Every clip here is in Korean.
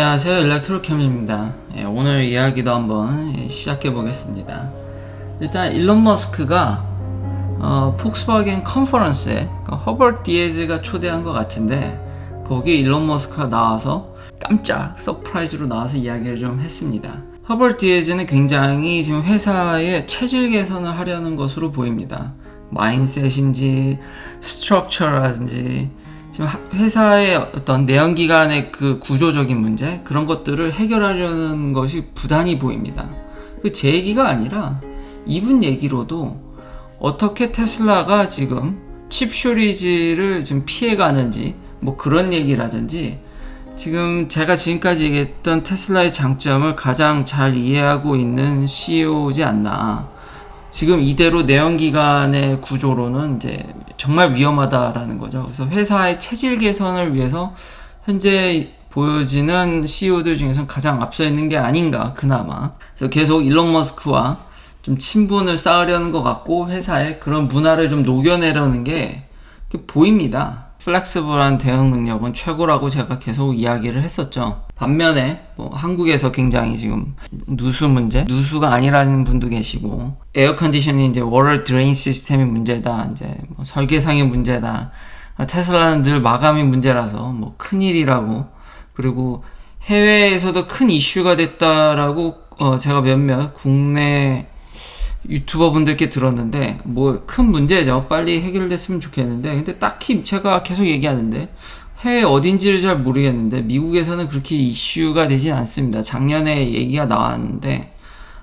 안녕하세요, 일렉트로캠입니다. 오늘 이야기도 한번 시작해 보겠습니다. 일단 일론 머스크가 폭스바겐 컨퍼런스에 허버트 디에즈가 초대한 것 같은데, 거기 일론 머스크가 나와서 깜짝 서프라이즈로 나와서 이야기를 좀 했습니다. 허버트 디에즈는 굉장히 지금 회사의 체질 개선을 하려는 것으로 보입니다. 마인셋인지 스트럭처라든지 지금 회사의 어떤 내연기관의 그 구조적인 문제, 그런 것들을 해결하려는 것이 부단히 보입니다. 제 얘기가 아니라 이분 얘기로도 어떻게 테슬라가 지금 칩 쇼리지를 좀 피해가는지, 뭐 그런 얘기라든지, 지금 제가 지금까지 얘기했던 테슬라의 장점을 가장 잘 이해하고 있는 CEO지 않나. 지금 이대로 내연기관의 구조로는 이제 정말 위험하다라는 거죠. 그래서 회사의 체질 개선을 위해서 현재 보여지는 CEO들 중에서 가장 앞서 있는 게 아닌가, 그나마. 그래서 계속 일론 머스크와 좀 친분을 쌓으려는 것 같고, 회사의 그런 문화를 좀 녹여내려는 게 보입니다. 플렉스블한 대응 능력은 최고라고 제가 계속 이야기를 했었죠. 반면에 한국에서 굉장히 지금 누수 문제, 누수가 아니라는 분도 계시고, 에어컨디셔닝이 이제 워터 드레인 시스템이 문제다, 이제 설계상의 문제다, 테슬라는 늘 마감이 문제라서 큰일이라고, 그리고 해외에서도 큰 이슈가 됐다라고 제가 몇몇 국내 유튜버 분들께 들었는데, 큰 문제죠. 빨리 해결됐으면 좋겠는데, 근데 딱히 제가 계속 얘기하는데, 해외 어딘지를 잘 모르겠는데, 미국에서는 그렇게 이슈가 되진 않습니다. 작년에 얘기가 나왔는데,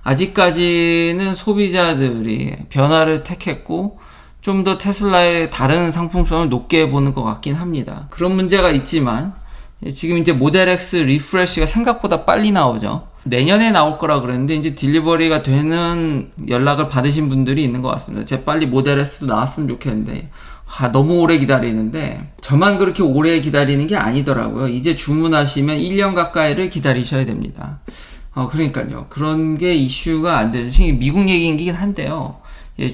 아직까지는 소비자들이 변화를 택했고, 좀 더 테슬라의 다른 상품성을 높게 보는 것 같긴 합니다. 그런 문제가 있지만, 지금 이제 모델 X 리프레시가 생각보다 빨리 나오죠. 내년에 나올 거라 그랬는데 이제 딜리버리가 되는 연락을 받으신 분들이 있는 것 같습니다. 제가 빨리 모델 S도 나왔으면 좋겠는데 너무 오래 기다리는데, 저만 그렇게 오래 기다리는 게 아니더라고요. 이제 주문하시면 1년 가까이를 기다리셔야 됩니다. 그러니까요. 그런 게 이슈가 안 되죠. 지금 미국 얘기긴 한데요.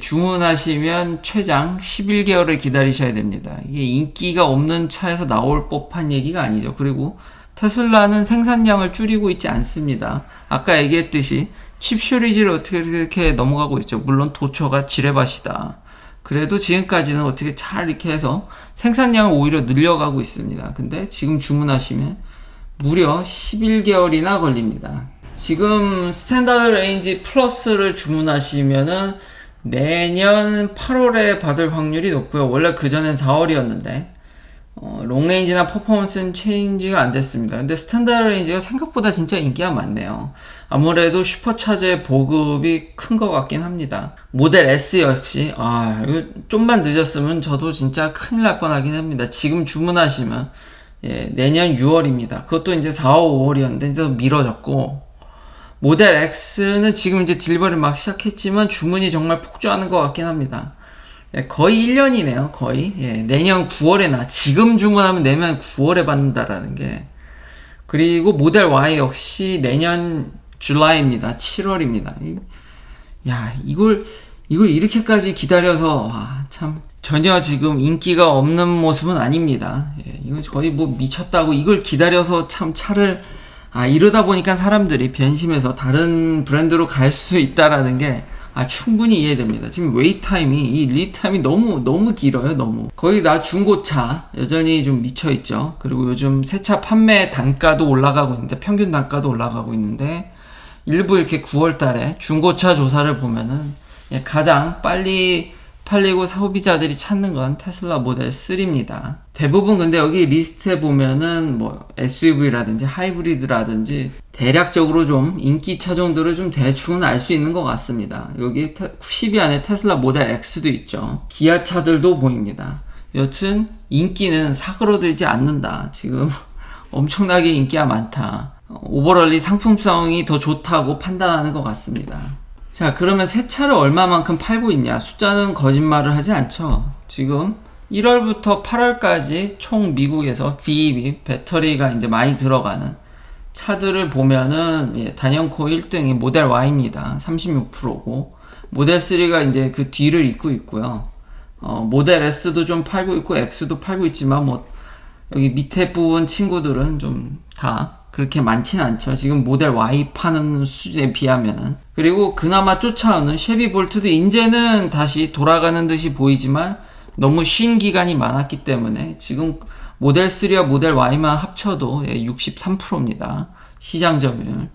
주문하시면 최장 11개월을 기다리셔야 됩니다. 이게 인기가 없는 차에서 나올 법한 얘기가 아니죠. 그리고 테슬라는 생산량을 줄이고 있지 않습니다. 아까 얘기했듯이 칩 쇼리지를 어떻게 이렇게 넘어가고 있죠. 물론 도처가 지뢰밭이다. 그래도 지금까지는 어떻게 잘 이렇게 해서 생산량을 오히려 늘려가고 있습니다. 근데 지금 주문하시면 무려 11개월이나 걸립니다. 지금 스탠다드 레인지 플러스를 주문하시면은 내년 8월에 받을 확률이 높고요. 원래 그전엔 4월이었는데 롱레인지나 퍼포먼스는 체인지가 안 됐습니다. 근데 스탠다드 레인지가 생각보다 진짜 인기가 많네요. 아무래도 슈퍼차저의 보급이 큰 것 같긴 합니다. 모델 S 역시 이거 좀만 늦었으면 저도 진짜 큰일 날 뻔하긴 합니다. 지금 주문하시면 내년 6월입니다. 그것도 이제 4월, 5월이었는데 이제 미뤄졌고, 모델 X는 지금 이제 딜리버리 막 시작했지만 주문이 정말 폭주하는 것 같긴 합니다. 거의 1년이네요. 거의. 내년 9월에 지금 주문하면 내년 9월에 받는다라는 게. 그리고 모델 Y 역시 내년 줄라이입니다. 7월입니다. 이걸 이렇게까지 기다려서 참 전혀 지금 인기가 없는 모습은 아닙니다. 이거 거의 미쳤다고 이걸 기다려서 참 차를 이러다 보니까 사람들이 변심해서 다른 브랜드로 갈 수 있다라는 게 충분히 이해됩니다. 지금 웨이트 타임이, 이 리드 타임이 너무 길어요. 너무. 거의 다 중고차 여전히 좀 미쳐있죠. 그리고 요즘 새차 판매 단가도 올라가고 있는데, 평균 단가도 올라가고 있는데, 일부 이렇게 9월 달에 중고차 조사를 보면은 가장 빨리 팔리고 소비자들이 찾는 건 테슬라 모델 3입니다. 대부분 근데 여기 리스트에 보면은 SUV라든지 하이브리드라든지 대략적으로 좀 인기 차종들을 좀 대충은 알 수 있는 것 같습니다. 여기 10위 안에 테슬라 모델 X도 있죠. 기아차들도 보입니다. 여튼 인기는 사그러들지 않는다. 지금 엄청나게 인기가 많다. 오버럴리 상품성이 더 좋다고 판단하는 것 같습니다. 자, 그러면 새 차를 얼마만큼 팔고 있냐? 숫자는 거짓말을 하지 않죠. 지금 1월부터 8월까지 총 미국에서 BEV, 배터리가 이제 많이 들어가는 차들을 보면은 단연코 1등이 모델 Y입니다. 36%고, 모델 3가 이제 그 뒤를 잇고 있고요. 모델 S도 좀 팔고 있고, X도 팔고 있지만 여기 밑에 부분 친구들은 좀 다 그렇게 많지는 않죠. 지금 모델 Y 파는 수준에 비하면은. 그리고 그나마 쫓아오는 쉐비 볼트도 이제는 다시 돌아가는 듯이 보이지만 너무 쉰 기간이 많았기 때문에 지금 모델 3와 모델 Y만 합쳐도 63%입니다. 시장 점유율.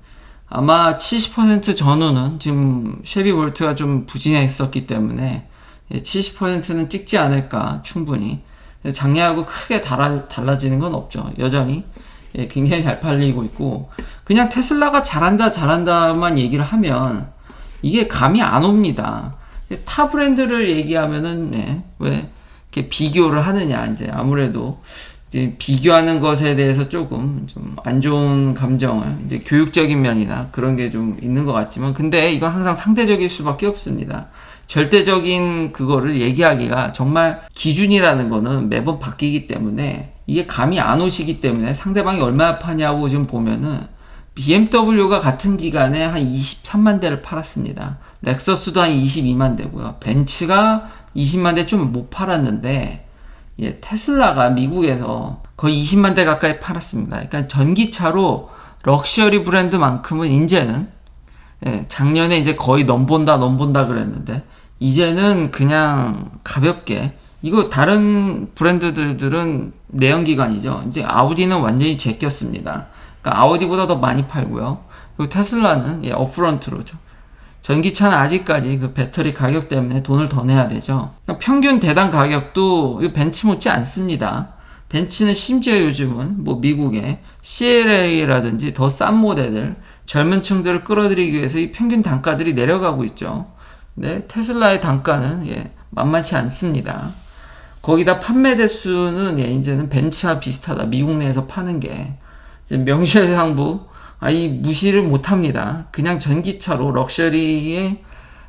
아마 70% 전후는 지금 쉐비 볼트가 좀 부진했었기 때문에 70%는 찍지 않을까 충분히. 작년하고 크게 달라지는 건 없죠. 여전히 굉장히 잘 팔리고 있고, 그냥 테슬라가 잘한다만 얘기를 하면 이게 감이 안 옵니다. 타 브랜드를 얘기하면은 왜 이렇게 비교를 하느냐, 이제 아무래도 이제 비교하는 것에 대해서 조금 좀 안 좋은 감정을, 이제 교육적인 면이나 그런 게 좀 있는 것 같지만, 근데 이건 항상 상대적일 수밖에 없습니다. 절대적인 그거를 얘기하기가, 정말 기준이라는 거는 매번 바뀌기 때문에 이게 감이 안 오시기 때문에, 상대방이 얼마나 파냐고 지금 보면은 BMW가 같은 기간에 한 23만 대를 팔았습니다. 렉서스도 한 22만 대고요. 벤츠가 20만 대 좀 못 팔았는데, 테슬라가 미국에서 거의 20만 대 가까이 팔았습니다. 그러니까 전기차로 럭셔리 브랜드만큼은 이제는, 작년에 이제 거의 넘본다 그랬는데, 이제는 그냥 가볍게, 이거 다른 브랜드들은 내연기관이죠. 이제 아우디는 완전히 제꼈습니다. 그러니까 아우디보다 더 많이 팔고요. 그리고 테슬라는 업프런트로죠. 전기차는 아직까지 그 배터리 가격 때문에 돈을 더 내야 되죠. 그러니까 평균 대당 가격도 벤츠 못지 않습니다. 벤츠는 심지어 요즘은 뭐 미국의 CLA라든지 더 싼 모델들, 젊은 층들을 끌어들이기 위해서 이 평균 단가들이 내려가고 있죠. 근데 테슬라의 단가는 만만치 않습니다. 거기다 판매 대수는 이제는 벤츠와 비슷하다. 미국 내에서 파는 게 이제 명실상부 무시를 못합니다. 그냥 전기차로 럭셔리의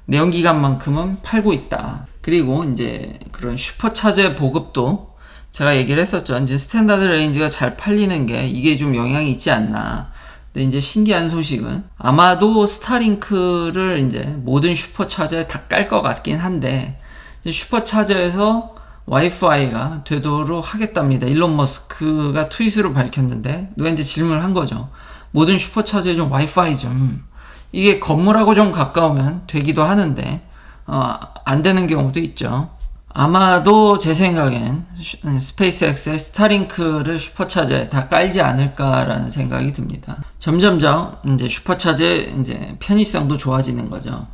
내연기관만큼은 팔고 있다. 그리고 이제 그런 슈퍼차저의 보급도 제가 얘기를 했었죠. 이제 스탠다드 레인지가 잘 팔리는 게 이게 좀 영향이 있지 않나. 근데 이제 신기한 소식은 아마도 스타링크를 이제 모든 슈퍼차저에 다 깔 것 같긴 한데, 슈퍼차저에서 와이파이가 되도록 하겠답니다. 일론 머스크가 트윗으로 밝혔는데, 누가 이제 질문을 한 거죠. 모든 슈퍼차저에 좀 와이파이 좀, 이게 건물하고 좀 가까우면 되기도 하는데 안 되는 경우도 있죠. 아마도 제 생각엔 스페이스X의 스타링크를 슈퍼차저에 다 깔지 않을까라는 생각이 듭니다. 점점점 이제 슈퍼차저의 이제 편의성도 좋아지는 거죠.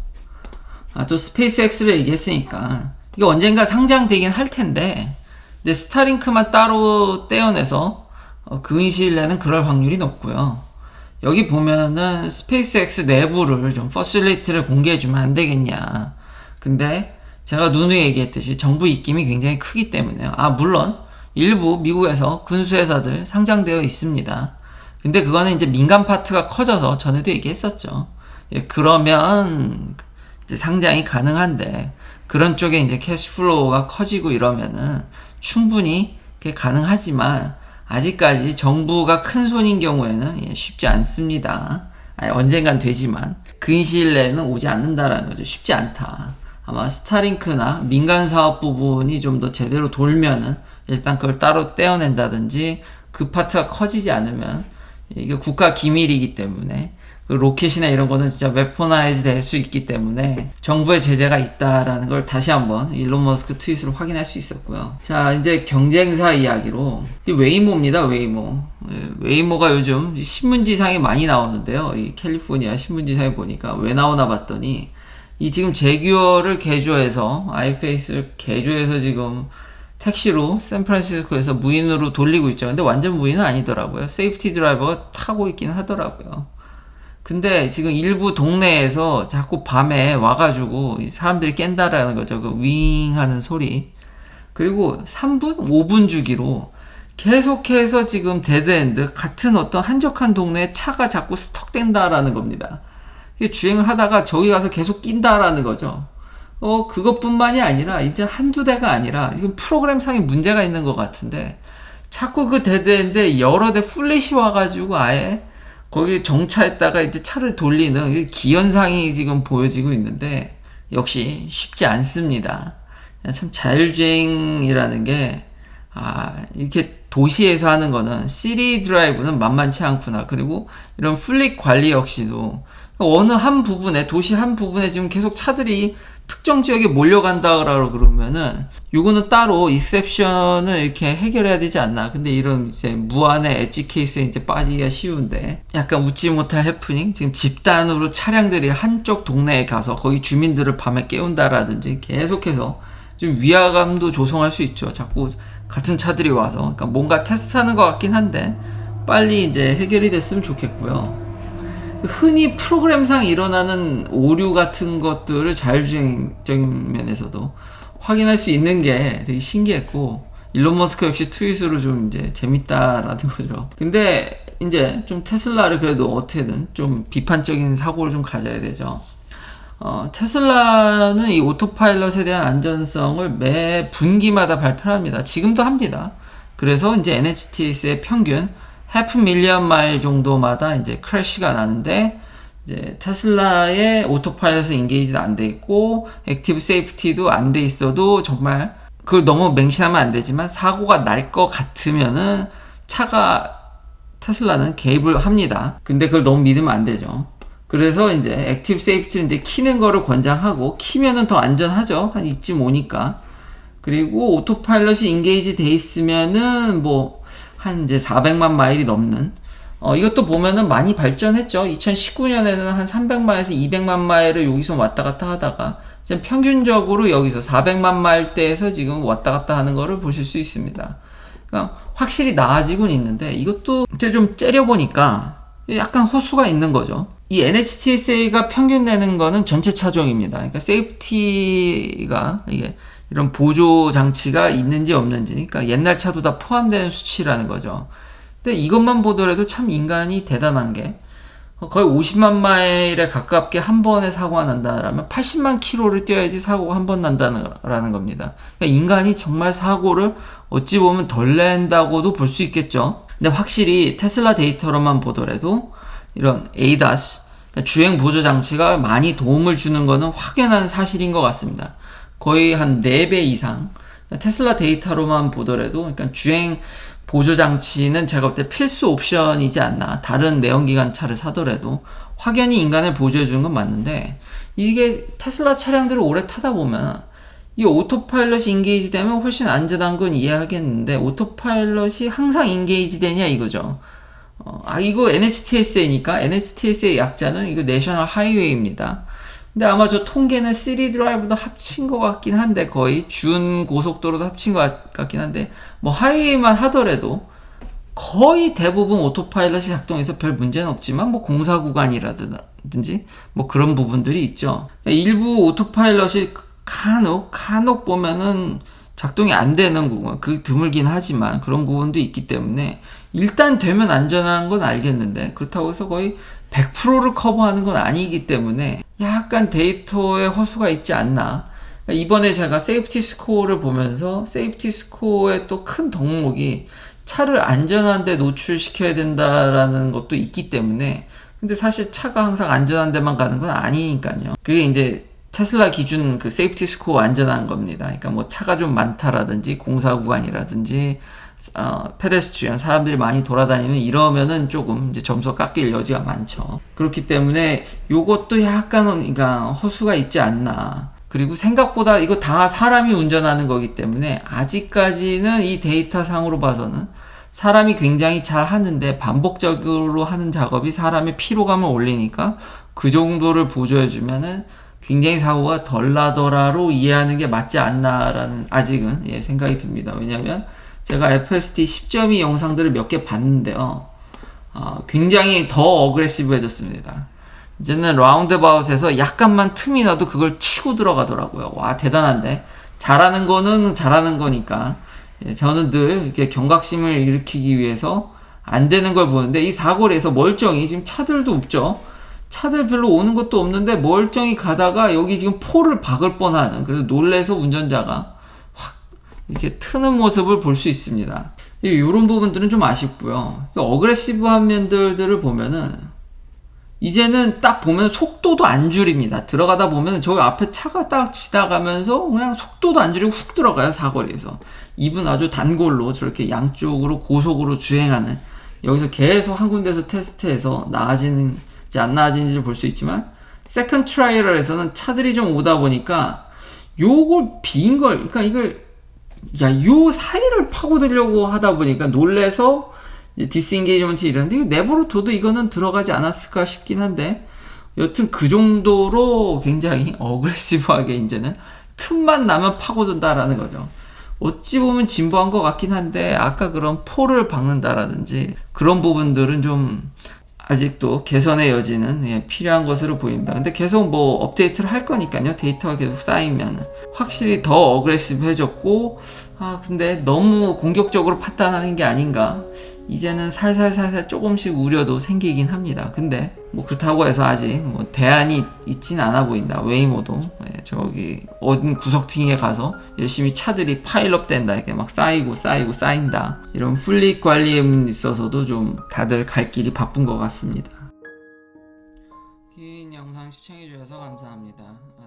또 스페이스X를 얘기했으니까 이게 언젠가 상장되긴 할 텐데, 근데 스타링크만 따로 떼어내서 근시일 내는 그럴 확률이 높고요. 여기 보면은 스페이스X 내부를 좀 퍼실리티를 공개해주면 안 되겠냐. 근데 제가 누누이 얘기했듯이 정부 입김이 굉장히 크기 때문에요. 물론 일부 미국에서 군수회사들 상장되어 있습니다. 근데 그거는 이제 민간 파트가 커져서 전에도 얘기했었죠. 그러면 이제 상장이 가능한데, 그런 쪽에 이제 캐시플로우가 커지고 이러면은 충분히 그게 가능하지만, 아직까지 정부가 큰 손인 경우에는 쉽지 않습니다. 언젠간 되지만 근시일 내에는 오지 않는다라는 거죠. 쉽지 않다. 아마 스타링크나 민간 사업 부분이 좀 더 제대로 돌면은 일단 그걸 따로 떼어낸다든지, 그 파트가 커지지 않으면, 이게 국가 기밀이기 때문에 그 로켓이나 이런 거는 진짜 웨포나이즈 될 수 있기 때문에 정부의 제재가 있다라는 걸 다시 한번 일론 머스크 트윗으로 확인할 수 있었고요. 자, 이제 경쟁사 이야기로, 이 웨이모입니다. 웨이모가 요즘 신문지상에 많이 나오는데요. 이 캘리포니아 신문지상에 보니까 왜 나오나 봤더니, 이 지금 제규어를 개조해서, 아이페이스를 개조해서 지금 택시로 샌프란시스코에서 무인으로 돌리고 있죠. 근데 완전 무인은 아니더라고요. 세이프티 드라이버가 타고 있긴 하더라고요. 근데 지금 일부 동네에서 자꾸 밤에 와가지고 사람들이 깬다라는 거죠. 그 윙 하는 소리. 그리고 3분? 5분 주기로 계속해서 지금 데드엔드, 같은 어떤 한적한 동네에 차가 자꾸 스톡된다라는 겁니다. 이게 주행을 하다가 저기 가서 계속 낀다라는 거죠. 그것뿐만이 아니라 이제 한두 대가 아니라 지금 프로그램상에 문제가 있는 것 같은데, 자꾸 그 데드엔드에 여러 대 플래시 와가지고 아예 거기 정차했다가 이제 차를 돌리는 기현상이 지금 보여지고 있는데, 역시 쉽지 않습니다. 참 자율주행이라는 게 이렇게 도시에서 하는 거는 시티 드라이브는 만만치 않구나. 그리고 이런 플릿 관리 역시도 어느 한 부분에, 도시 한 부분에 지금 계속 차들이 특정 지역에 몰려간다라고 그러면은 요거는 따로 익셉션을 이렇게 해결해야 되지 않나. 근데 이런 이제 무한의 엣지 케이스에 이제 빠지기가 쉬운데, 약간 웃지 못할 해프닝, 지금 집단으로 차량들이 한쪽 동네에 가서 거기 주민들을 밤에 깨운다라든지 계속해서 좀 위화감도 조성할 수 있죠. 자꾸 같은 차들이 와서. 그러니까 뭔가 테스트하는 것 같긴 한데 빨리 이제 해결이 됐으면 좋겠고요. 흔히 프로그램상 일어나는 오류 같은 것들을 자율주행적인 면에서도 확인할 수 있는 게 되게 신기했고, 일론 머스크 역시 트윗으로 좀 이제 재밌다라는 거죠. 근데 이제 좀 테슬라를 그래도 어떻게든 좀 비판적인 사고를 좀 가져야 되죠. 테슬라는 이 오토파일럿에 대한 안전성을 매 분기마다 발표합니다. 지금도 합니다. 그래서 이제 NHTS의 평균 500,000 마일 정도마다 이제 크래시가 나는데, 이제 테슬라의 오토파일럿은 인게이지도 안 돼 있고 액티브 세이프티도 안 돼 있어도 정말 그걸 너무 맹신하면 안 되지만 사고가 날 것 같으면은 테슬라는 개입을 합니다. 근데 그걸 너무 믿으면 안 되죠. 그래서 이제 액티브 세이프티는 이제 키는 거를 권장하고, 키면은 더 안전하죠. 한 이쯤 오니까. 그리고 오토파일럿이 인게이지 돼 있으면은 한 이제 400만 마일이 넘는, 이것도 보면은 많이 발전했죠. 2019년에는 한 300마일에서 200만 마일을 여기서 왔다 갔다 하다가 지금 평균적으로 여기서 400만 마일대에서 지금 왔다 갔다 하는 거를 보실 수 있습니다. 그러니까 확실히 나아지고는 있는데, 이것도 이제 좀 째려보니까 약간 허수가 있는 거죠. 이 NHTSA가 평균 내는 거는 전체 차종입니다. 그러니까 세이프티가 이게 이런 보조 장치가 있는지 없는지, 그러니까 옛날 차도 다 포함되는 수치라는 거죠. 근데 이것만 보더라도 참 인간이 대단한 게, 거의 50만 마일에 가깝게 한 번에 사고가 난다라면 80만 킬로를 뛰어야지 사고가 한 번 난다는 겁니다. 그러니까 인간이 정말 사고를 어찌 보면 덜 낸다고도 볼 수 있겠죠. 근데 확실히 테슬라 데이터로만 보더라도 이런 ADAS, 그러니까 주행 보조 장치가 많이 도움을 주는 거는 확연한 사실인 것 같습니다. 거의 한 4배 이상. 테슬라 데이터로만 보더라도, 그러니까 주행 보조 장치는 제가 볼 때 필수 옵션이지 않나. 다른 내연기관 차를 사더라도 확연히 인간을 보조해 주는 건 맞는데, 이게 테슬라 차량들을 오래 타다 보면 이 오토파일럿이 인게이지 되면 훨씬 안전한 건 이해하겠는데, 오토파일럿이 항상 인게이지 되냐 이거죠. 이거 NHTSA니까, NHTSA 약자는 이거 내셔널 하이웨이입니다. 근데 아마 저 통계는 시티 드라이브도 합친 것 같긴 한데, 거의 준 고속도로도 합친 것 같긴 한데, 하이웨이만 하더라도 거의 대부분 오토파일럿이 작동해서 별 문제는 없지만, 공사 구간이라든지 그런 부분들이 있죠. 일부 오토파일럿이 간혹 보면은 작동이 안 되는 부분, 그 드물긴 하지만 그런 부분도 있기 때문에 일단 되면 안전한 건 알겠는데, 그렇다고 해서 거의 100%를 커버하는 건 아니기 때문에 약간 데이터에 허수가 있지 않나. 이번에 제가 세이프티 스코어를 보면서, 세이프티 스코어의 또 큰 덕목이 차를 안전한 데 노출시켜야 된다라는 것도 있기 때문에, 근데 사실 차가 항상 안전한 데만 가는 건 아니니까요. 그게 이제 테슬라 기준 그 세이프티 스코어 안전한 겁니다. 그러니까 차가 좀 많다라든지 공사 구간이라든지 페데스트리언 사람들이 많이 돌아다니면 이러면은 조금 이제 점수가 깎일 여지가 많죠. 그렇기 때문에 요것도 약간은 그러니까 허수가 있지 않나. 그리고 생각보다 이거 다 사람이 운전하는 거기 때문에 아직까지는 이 데이터 상으로 봐서는 사람이 굉장히 잘 하는데, 반복적으로 하는 작업이 사람의 피로감을 올리니까 그 정도를 보조해주면은 굉장히 사고가 덜 나더라로 이해하는 게 맞지 않나라는 아직은 생각이 듭니다. 왜냐면 제가 FSD 10.2 영상들을 몇 개 봤는데요, 굉장히 더 어그레시브해졌습니다. 이제는 라운드바웃에서 약간만 틈이 나도 그걸 치고 들어가더라고요. 와, 대단한데. 잘하는 거는 잘하는 거니까. 저는 늘 이렇게 경각심을 일으키기 위해서 안 되는 걸 보는데, 이 사거리에서 멀쩡히 지금 차들도 없죠. 차들 별로 오는 것도 없는데 멀쩡히 가다가 여기 지금 폴을 박을 뻔하는, 그래서 놀래서 운전자가 확 이렇게 트는 모습을 볼 수 있습니다. 이런 부분들은 좀 아쉽고요. 어그레시브한 면들을 보면은 이제는 딱 보면 속도도 안 줄입니다. 들어가다 보면 저기 앞에 차가 딱 지나가면서 그냥 속도도 안 줄이고 훅 들어가요, 사거리에서. 이분 아주 단골로 저렇게 양쪽으로 고속으로 주행하는, 여기서 계속 한 군데서 테스트해서 나아지는지 안 나아지는지를 볼 수 있지만, 세컨드 트라이얼에서는 차들이 좀 오다 보니까 요걸 빈 걸, 그러니까 이걸 요 사이를 파고들려고 하다 보니까 놀래서 디스인게이지먼트 이러는데, 이거 내버려둬도 이거는 들어가지 않았을까 싶긴 한데, 여튼 그 정도로 굉장히 어그레시브하게 이제는 틈만 나면 파고든다라는 거죠. 어찌 보면 진보한 것 같긴 한데, 아까 그런 폴을 박는다라든지 그런 부분들은 좀 아직도 개선의 여지는 필요한 것으로 보입니다. 근데 계속 뭐 업데이트를 할 거니까요. 데이터가 계속 쌓이면 확실히 더 어그레시브해졌고, 근데 너무 공격적으로 판단하는 게 아닌가, 이제는 살살살살 조금씩 우려도 생기긴 합니다. 근데 뭐 그렇다고 해서 아직 뭐 대안이 있진 않아 보인다. 웨이모도 저기 어딘 구석탱이에 가서 열심히 차들이 파일업 된다, 이렇게 막 쌓인다, 이런 플릿 관리에 있어서도 좀 다들 갈 길이 바쁜 것 같습니다. 긴 영상 시청해 주셔서 감사합니다.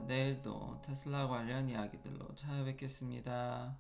내일도 테슬라 관련 이야기들로 찾아뵙겠습니다.